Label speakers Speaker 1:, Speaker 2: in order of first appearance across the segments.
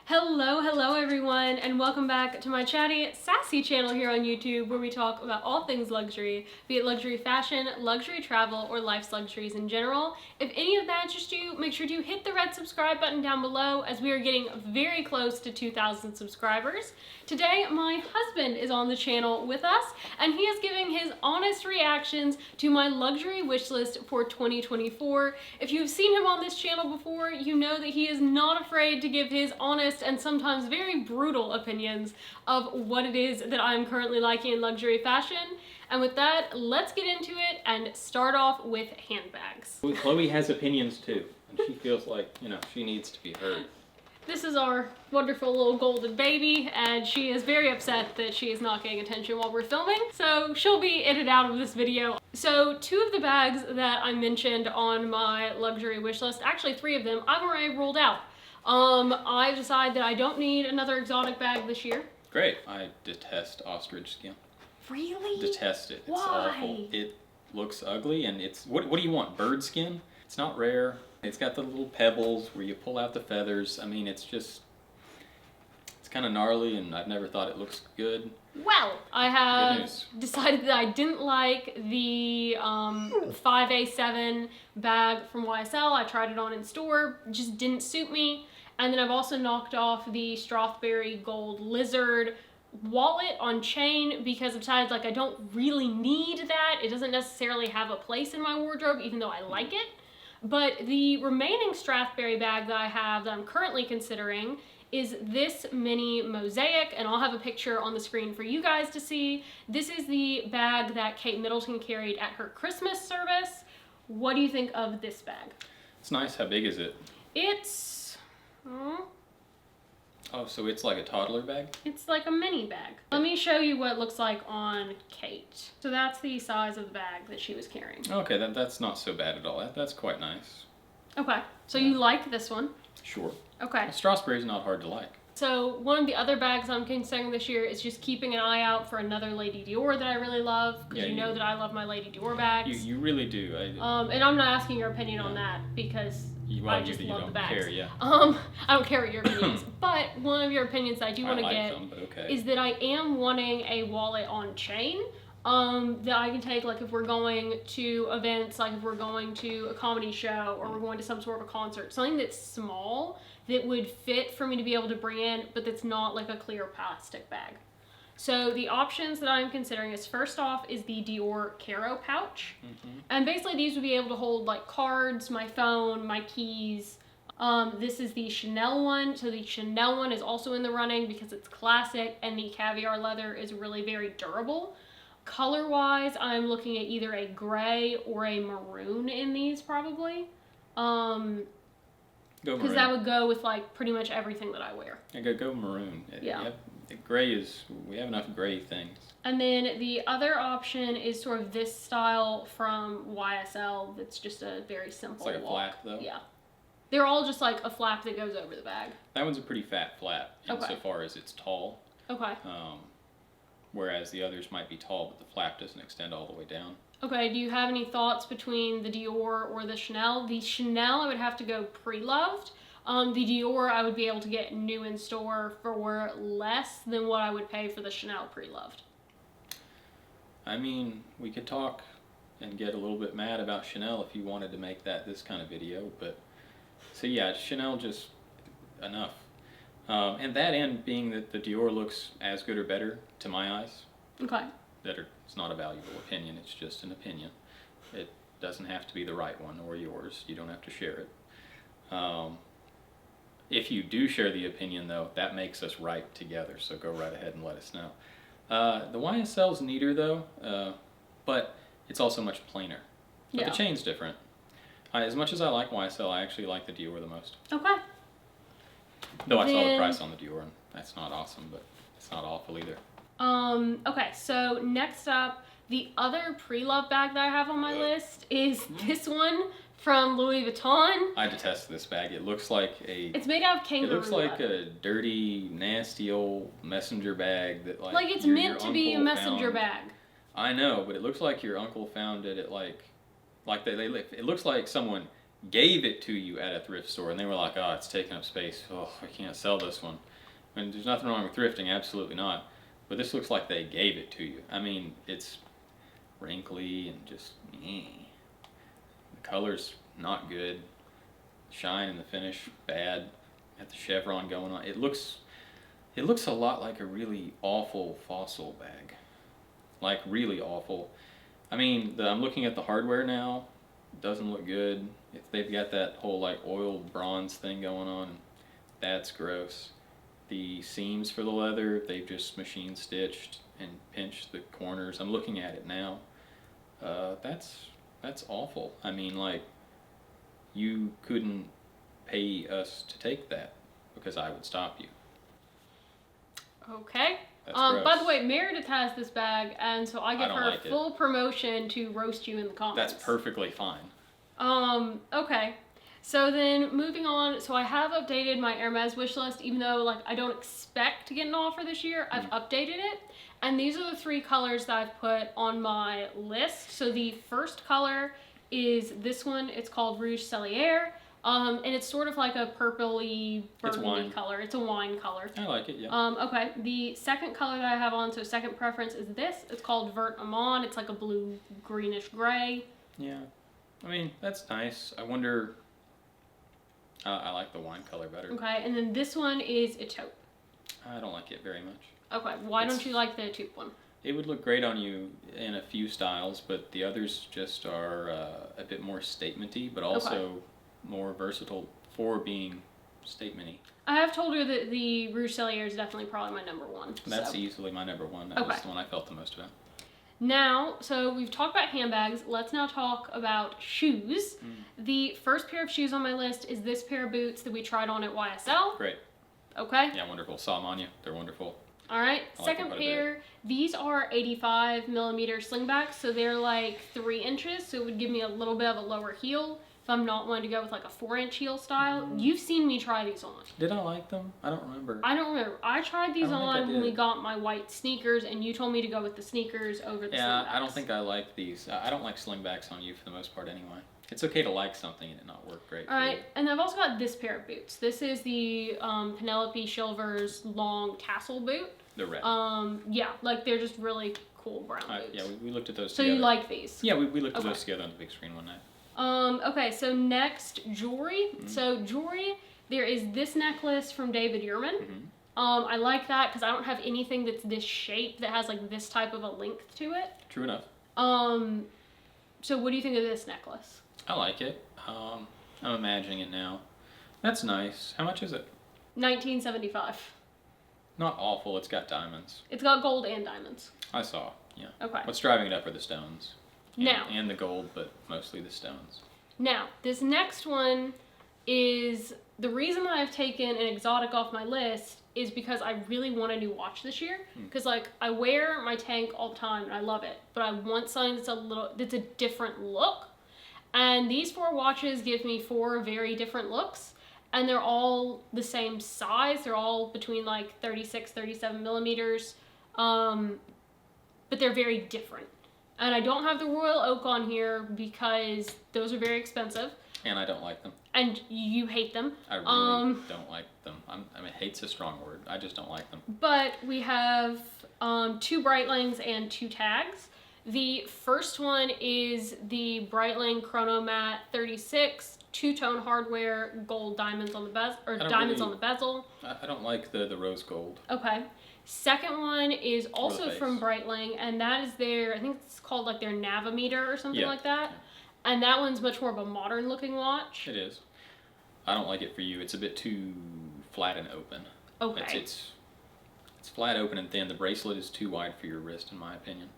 Speaker 1: Hello everyone, and welcome back to my chatty, sassy channel here on YouTube, where we talk about all things luxury, be it luxury fashion, luxury travel, or life's luxuries in general. If any of that interests you, make sure to hit the red subscribe button down below, as we are getting very close to 2,000 subscribers. Today, my husband is on the channel with us, and he is giving his honest reactions to my luxury wish list for 2024. If you've seen him on this channel before, you know that he is not afraid to give his honest and sometimes very brutal opinions of what it is that I'm currently liking in luxury fashion. And with that, let's get into it and start off with handbags.
Speaker 2: Chloe has opinions too, and she feels like, she needs to be heard.
Speaker 1: This is our wonderful little golden baby, and she is very upset that she is not getting attention while we're filming, so she'll be in and out of this video. So two of the bags that I mentioned on my luxury wish list, actually three of them, I've already ruled out. I've decided that I don't need another exotic bag this year.
Speaker 2: Great. I detest ostrich skin.
Speaker 1: Really?
Speaker 2: Detest it. It's
Speaker 1: Why?
Speaker 2: awful. It looks ugly, and it's, what do you want, bird skin? It's not rare. It's got the little pebbles where you pull out the feathers. I mean, it's kind of gnarly, and I've never thought it looks good.
Speaker 1: Well, I have decided that I didn't like the 5A7 bag from YSL. I tried it on in store, just didn't suit me. And then I've also knocked off the Strathberry Gold Lizard wallet on chain because I've decided like I don't really need that. It doesn't necessarily have a place in my wardrobe, even though I like it. But the remaining Strathberry bag that I have that I'm currently considering is this mini mosaic, and I'll have a picture on the screen for you guys to see. This is the bag that Kate Middleton carried at her Christmas service. What do you think of this bag?
Speaker 2: It's nice. How big is it?
Speaker 1: It's...
Speaker 2: Oh, so it's like a toddler bag?
Speaker 1: It's like a mini bag. Let me show you what it looks like on Kate. So that's the size of the bag that she was carrying.
Speaker 2: Okay, that's not so bad at all. That's quite nice.
Speaker 1: Okay, so you like this one?
Speaker 2: Sure.
Speaker 1: Okay.
Speaker 2: Well, Strathberry's not hard to like.
Speaker 1: So one of the other bags I'm considering this year is just keeping an eye out for another Lady Dior that I really love, because you know that I love my Lady Dior bags.
Speaker 2: You really do.
Speaker 1: And I'm not asking your opinion on that because I just love the bags.
Speaker 2: Care, yeah.
Speaker 1: I don't care what your opinion is, but one of your opinions that I do want to get is that I am wanting a wallet on chain that I can take, like if we're going to events, like if we're going to a comedy show or we're going to some sort of a concert, something that's small that would fit for me to be able to bring in, but that's not like a clear plastic bag. So the options that I'm considering is, first off, is the Dior Caro pouch. And basically these would be able to hold like cards, my phone, my keys. This is the Chanel one. So the Chanel one is also in the running because it's classic, and the caviar leather is really very durable. Color-wise, I'm looking at either a gray or a maroon in these probably. Because that would go with like pretty much everything that I wear.
Speaker 2: Go maroon.
Speaker 1: Yeah.
Speaker 2: Gray is, we have enough gray things.
Speaker 1: And then the other option is sort of this style from YSL that's just a very simple
Speaker 2: It's like a flap though?
Speaker 1: Yeah. They're all just like a flap that goes over the bag.
Speaker 2: That one's a pretty fat flap insofar as it's tall.
Speaker 1: Okay.
Speaker 2: Whereas the others might be tall, but the flap doesn't extend all the way down.
Speaker 1: Okay, do you have any thoughts between the Dior or the Chanel? The Chanel I would have to go pre-loved. The Dior I would be able to get new in store for less than what I would pay for the Chanel pre-loved.
Speaker 2: I mean, we could talk and get a little bit mad about Chanel if you wanted to make this kind of video, but so yeah, Chanel just enough. And that end being that the Dior looks as good or better to my eyes.
Speaker 1: Okay.
Speaker 2: It's not a valuable opinion, it's just an opinion. It doesn't have to be the right one or yours. You don't have to share it. If you do share the opinion though, that makes us right together, so go right ahead and let us know. The YSL's neater though, but it's also much plainer. But the chain's different. As much as I like YSL, I actually like the Dior the most.
Speaker 1: Okay.
Speaker 2: Though I saw the price on the Dior, and that's not awesome, but it's not awful either.
Speaker 1: Okay, so next up, the other pre-love bag that I have on my list is this one from Louis Vuitton.
Speaker 2: I detest this bag. It looks like
Speaker 1: It's made out of kangaroo.
Speaker 2: It looks like a dirty, nasty old messenger bag that
Speaker 1: like it's meant to be a messenger bag.
Speaker 2: I know, but it looks like your uncle found it at it looks like someone gave it to you at a thrift store and they were like, oh, it's taking up space. Oh, I can't sell this one. And there's nothing wrong with thrifting, absolutely not. But this looks like they gave it to you. I mean, it's wrinkly and just, The color's not good. Shine and the finish, bad. Got the chevron going on. It looks a lot like a really awful Fossil bag. Like, really awful. I mean, I'm looking at the hardware now. It doesn't look good. They've got that whole, like, oil bronze thing going on. That's gross. The seams for the leather, they've just machine stitched and pinched the corners. I'm looking at it now. That's awful. I mean, like, you couldn't pay us to take that because I would stop you.
Speaker 1: Okay. By the way, Meredith has this bag, and so I give her full promotion to roast you in the comments.
Speaker 2: That's perfectly fine.
Speaker 1: Okay. So then moving on, so I have updated my Hermes wish list, even though like I don't expect to get an offer this year. I've updated it, and these are the 3 colors that I've put on my list. So the first color is this one. It's called Rouge Cellier. And it's sort of like a purpley burgundy color. It's a wine color.
Speaker 2: I like it, yeah.
Speaker 1: Okay. The second color that I have on, so second preference is this. It's called Vert Amand. It's like a blue greenish gray.
Speaker 2: Yeah. I mean, that's nice. I wonder, I like the wine color better.
Speaker 1: Okay, and then this one is a taupe.
Speaker 2: I don't like it very much.
Speaker 1: Okay, why don't you like the taupe one?
Speaker 2: It would look great on you in a few styles, but the others just are a bit more statement-y, but also more versatile for being statement-y.
Speaker 1: I have told her that the Rouge Cellier is definitely probably my number 1.
Speaker 2: That's easily my number 1. That was the one I felt the most about.
Speaker 1: Now, so we've talked about handbags. Let's now talk about shoes. The first pair of shoes on my list is this pair of boots that we tried on at YSL.
Speaker 2: Great.
Speaker 1: Okay.
Speaker 2: Yeah, wonderful. Saw them on you. They're wonderful.
Speaker 1: All right. Second pair, these are 85 millimeter slingbacks, so they're like 3 inches, so it would give me a little bit of a lower heel if I'm not wanting to go with like a 4-inch heel style. You've seen me try these on.
Speaker 2: Did I like them? I don't remember.
Speaker 1: I tried these on when we got my white sneakers, and you told me to go with the sneakers over the slingbacks.
Speaker 2: Yeah, I don't think I like these. I don't like slingbacks on you for the most part anyway. It's okay to like something and it not work great.
Speaker 1: All right, and I've also got this pair of boots. This is the Penelope Shilver's long tassel boot.
Speaker 2: They're red.
Speaker 1: Yeah, like they're just really cool brown boots.
Speaker 2: Yeah, we looked at those
Speaker 1: together. So you like these?
Speaker 2: Yeah, we looked at those together on the big screen one night.
Speaker 1: Okay, so next, jewelry. So jewelry, there is this necklace from David Yurman. I like that because I don't have anything that's this shape that has like this type of a length to it.
Speaker 2: True enough.
Speaker 1: So what do you think of this necklace?
Speaker 2: I like it. I'm imagining it now. That's nice. How much is it?
Speaker 1: $19.75.
Speaker 2: Not awful. It's got diamonds.
Speaker 1: It's got gold and diamonds.
Speaker 2: I saw. Yeah.
Speaker 1: Okay.
Speaker 2: What's driving it up are the stones. And the gold, but mostly the stones.
Speaker 1: Now, this next one is the reason that I've taken an exotic off my list is because I really want a new watch this year. Because like I wear my tank all the time and I love it, but I want something that's a different look. And these 4 watches give me 4 very different looks, and they're all the same size. They're all between like 36, 37 millimeters, but they're very different. And I don't have the Royal Oak on here because those are very expensive. And
Speaker 2: I don't like them.
Speaker 1: And you hate them.
Speaker 2: I really don't like them. I mean, hate's a strong word. I just don't like them. But
Speaker 1: we have 2 Breitlings and 2 tags. The first one is the Breitling Chronomat 36, 2-tone hardware, gold diamonds on the bezel, or diamonds on the bezel.
Speaker 2: I don't like the rose gold.
Speaker 1: Okay. Second one is also from Breitling, and that is their, I think it's called like their Navimeter or something like that. Yeah. And that one's much more of a modern looking watch.
Speaker 2: It is. I don't like it for you. It's a bit too flat and open.
Speaker 1: Okay.
Speaker 2: It's flat, open, and thin. The bracelet is too wide for your wrist, in my opinion.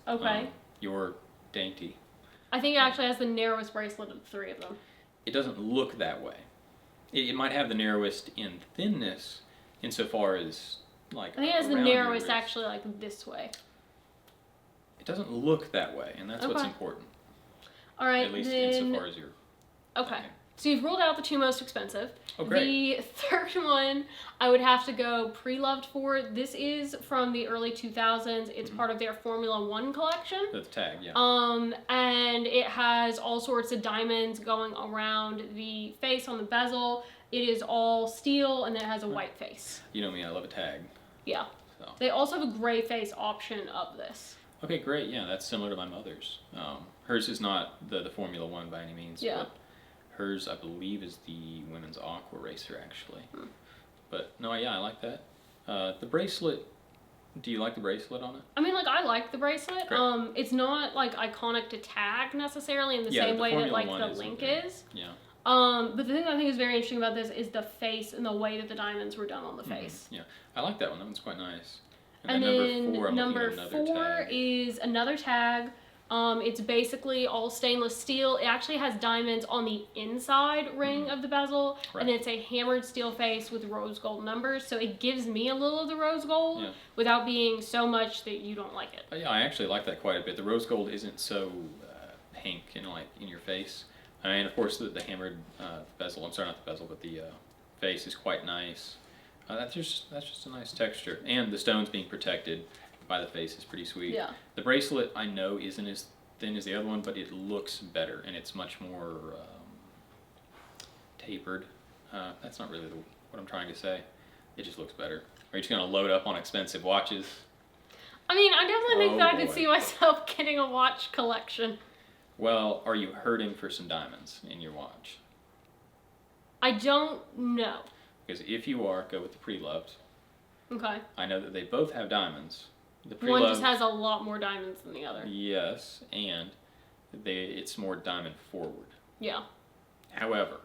Speaker 1: Okay.
Speaker 2: You're dainty.
Speaker 1: I think it actually has the narrowest bracelet of the 3 of them.
Speaker 2: It doesn't look that way. It might have the narrowest in thinness, insofar as like.
Speaker 1: I think it has the narrowest actually like this way.
Speaker 2: It doesn't look that way, and that's what's important.
Speaker 1: All right.
Speaker 2: At least insofar as you're.
Speaker 1: Okay. So you've ruled out the 2 most expensive.
Speaker 2: Oh, great.
Speaker 1: The third one I would have to go Pre-Loved for. This is from the early 2000s. It's part of their Formula One collection.
Speaker 2: The tag, yeah.
Speaker 1: And it has all sorts of diamonds going around the face on the bezel. It is all steel, and then it has a white face.
Speaker 2: You know me, I love a tag.
Speaker 1: Yeah.
Speaker 2: So.
Speaker 1: They also have a gray face option of this.
Speaker 2: Okay, great. Yeah, that's similar to my mother's. Hers is not the Formula One by any means.
Speaker 1: Yeah.
Speaker 2: But hers, I believe, is the women's aqua racer, actually. But no, yeah, I like that. The bracelet. Do you like the bracelet on it? I
Speaker 1: mean, like, I like the bracelet.
Speaker 2: Great.
Speaker 1: It's not like iconic to tag necessarily in the same way that like the link is.
Speaker 2: Yeah.
Speaker 1: But the thing I think is very interesting about this is the face and the way that the diamonds were done on the face.
Speaker 2: Yeah, I like that one. That one's quite nice.
Speaker 1: And then number 4 is another tag. It's basically all stainless steel. It actually has diamonds on the inside ring of the bezel, and it's a hammered steel face with rose gold numbers. So it gives me a little of the rose gold without being so much that you don't like it.
Speaker 2: Yeah, I actually like that quite a bit. The rose gold isn't so pink and like in your face. I mean, of course, the hammered bezel. I'm sorry, not the bezel, but the face is quite nice. That's just a nice texture, and the stones being protected by the face is pretty sweet.
Speaker 1: Yeah.
Speaker 2: The bracelet I know isn't as thin as the other one, but it looks better, and it's much more tapered. That's not really what I'm trying to say. It just looks better. Are you just gonna load up on expensive watches?
Speaker 1: I mean, I definitely think that I could see myself getting a watch collection.
Speaker 2: Well, are you hurting for some diamonds in your watch?
Speaker 1: I don't know.
Speaker 2: Because if you are, go with the Pre-Loved.
Speaker 1: Okay.
Speaker 2: I know that they both have diamonds. The
Speaker 1: one just has a lot more diamonds than the other.
Speaker 2: Yes, and it's more diamond forward.
Speaker 1: Yeah.
Speaker 2: However,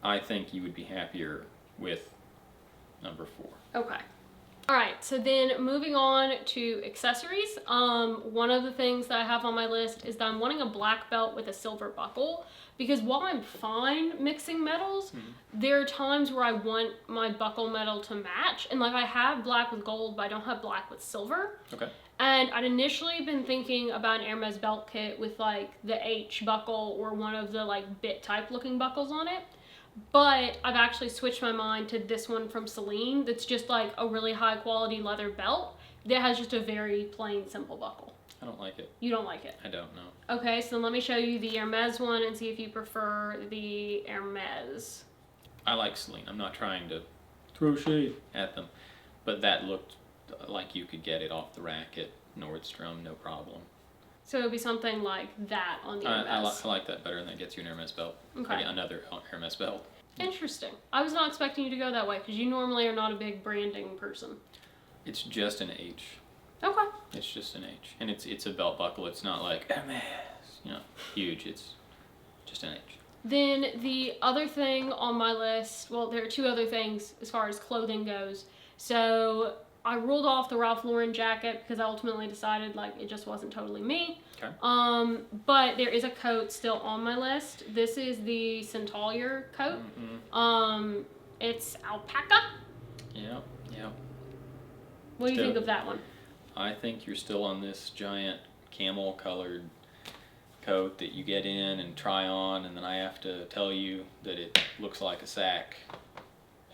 Speaker 2: I think you would be happier with number 4.
Speaker 1: Okay. All right, so then moving on to accessories. One of the things that I have on my list is that I'm wanting a black belt with a silver buckle, because while I'm fine mixing metals, there are times where I want my buckle metal to match, and like I have black with gold, but I don't have black with silver.
Speaker 2: Okay.
Speaker 1: And I'd initially been thinking about an Hermes belt kit with like the H buckle or one of the like bit type looking buckles on it. But I've actually switched my mind to this one from Celine that's just like a really high quality leather belt that has just a very plain, simple buckle.
Speaker 2: I don't like it.
Speaker 1: You don't like it?
Speaker 2: I don't know.
Speaker 1: Okay, so let me show you the Hermes one and see if you prefer the Hermes.
Speaker 2: I like Celine. I'm not trying to throw shade at them, but that looked like you could get it off the rack at Nordstrom, no problem.
Speaker 1: So it would be something like that on the Hermes.
Speaker 2: I like that better, and that gets you an Hermes belt.
Speaker 1: Okay.
Speaker 2: Another Hermes belt.
Speaker 1: Interesting. I was not expecting you to go that way, because you normally are not a big branding person.
Speaker 2: It's just an H.
Speaker 1: Okay.
Speaker 2: It's just an H. And it's a belt buckle. It's not like Hermes, huge. It's just an H.
Speaker 1: Then the other thing on my list, well, there are 2 other things as far as clothing goes. So I ruled off the Ralph Lauren jacket because I ultimately decided like it just wasn't totally me.
Speaker 2: Okay.
Speaker 1: But there is a coat still on my list. This is the Centaulier coat. It's alpaca.
Speaker 2: Yep.
Speaker 1: What do you think of that one?
Speaker 2: I think you're still on this giant camel colored coat that you get in and try on, and then I have to tell you that it looks like a sack,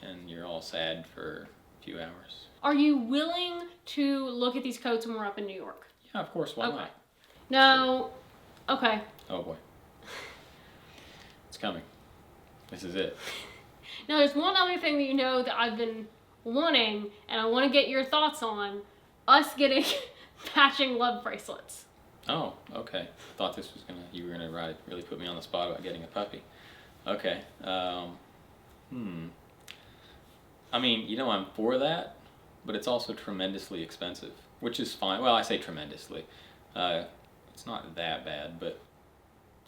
Speaker 2: and you're all sad for a few hours.
Speaker 1: Are you willing to look at these coats when we're up in New York?
Speaker 2: Yeah, of course. Why not?
Speaker 1: Now, okay.
Speaker 2: Oh boy. It's coming. This is it.
Speaker 1: Now, there's one other thing that you know that I've been wanting, and I want to get your thoughts on, us getting matching love bracelets.
Speaker 2: Oh, okay. Thought you were gonna really put me on the spot about getting a puppy. Okay. I mean, I'm for that, but it's also tremendously expensive, which is fine. Well, I say tremendously. It's not that bad, but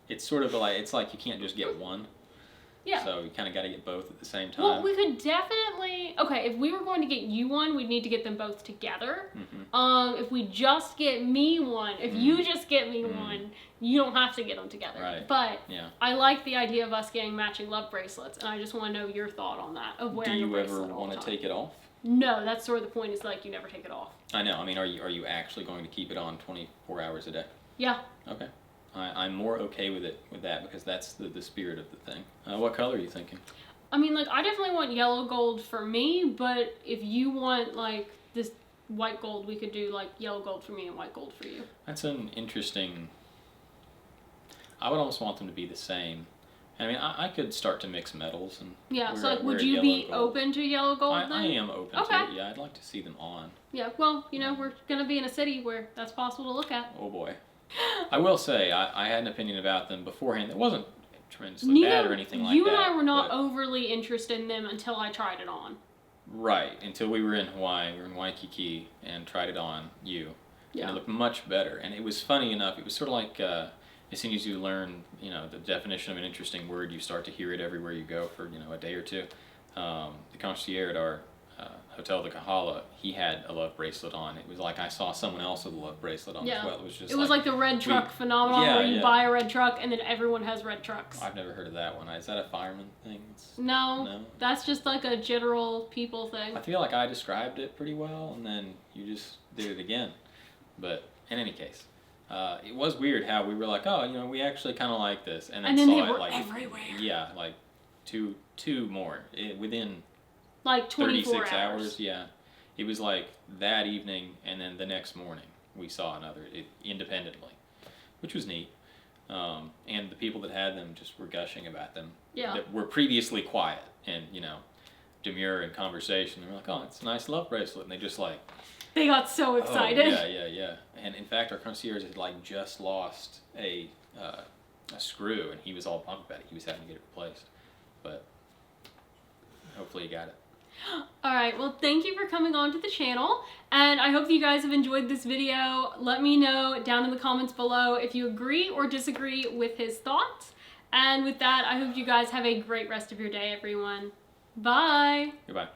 Speaker 2: it's sort of it's like you can't just get one.
Speaker 1: Yeah.
Speaker 2: So you kind of got to get both at the same time.
Speaker 1: Well, we could definitely... Okay, if we were going to get you one, we'd need to get them both together. If we just get me one, if you just get me one, you don't have to get them together.
Speaker 2: Right.
Speaker 1: But I like the idea of us getting matching love bracelets, and I just want to know your thought on that, of wearing a bracelet all the time.
Speaker 2: Do you ever want to take it off?
Speaker 1: No, that's sort of the point, is like you never take it off.
Speaker 2: I know. I mean, are you actually going to keep it on 24 hours a day?
Speaker 1: Yeah.
Speaker 2: Okay. I'm more okay with that because that's the spirit of the thing. What color are you thinking?
Speaker 1: I mean, like, I definitely want yellow gold for me, but if you want, like, this white gold, we could do, like, yellow gold for me and white gold for you.
Speaker 2: That's an interesting... I would almost want them to be the same. I mean, I could start to mix metals. And
Speaker 1: yeah, so, like, would you be open to yellow gold then?
Speaker 2: I am open to it, yeah. I'd like to see them on.
Speaker 1: Yeah, well, you know, we're going to be in a city where that's possible to look at.
Speaker 2: Oh, boy. I will say, I had an opinion about them beforehand. It wasn't tremendously bad or anything like that.
Speaker 1: You and I were not overly interested in them until I tried it on.
Speaker 2: Right, until we were in Hawaii. We were in Waikiki and tried it on you.
Speaker 1: Yeah.
Speaker 2: And it looked much better. And it was funny enough. It was sort of like as soon as you learn, you know, the definition of an interesting word, you start to hear it everywhere you go for, you know, a day or two. The concierge at our hotel, the Kahala, he had a love bracelet on. It was like I saw someone else with a love bracelet on as well. It was just
Speaker 1: like the red truck phenomenon where you buy a red truck and then everyone has red trucks.
Speaker 2: I've never heard of that one. Is that a fireman thing?
Speaker 1: No, that's just like a general people thing.
Speaker 2: I feel like I described it pretty well and then you just did it again. But in any case, it was weird how we were like, oh, you know, we actually kind of like this. And then
Speaker 1: saw
Speaker 2: they
Speaker 1: were
Speaker 2: like
Speaker 1: everywhere.
Speaker 2: Yeah, like two more within
Speaker 1: like 24
Speaker 2: 36 hours. Yeah, it was like that evening, and then the next morning we saw another independently, which was neat. And the people that had them just were gushing about them.
Speaker 1: Yeah.
Speaker 2: That were previously quiet and, you know, demure in conversation. They were like, oh, it's a nice love bracelet, and they just like.
Speaker 1: They got so excited.
Speaker 2: Oh, yeah. And in fact, our concierge had like just lost a screw, and he was all bummed about it. He was having to get it replaced, but hopefully he got it.
Speaker 1: All right, well, thank you for coming on to the channel, and I hope you guys have enjoyed this video. Let me know down in the comments below if you agree or disagree with his thoughts. And with that, I hope you guys have a great rest of your day, everyone. Bye.
Speaker 2: Goodbye.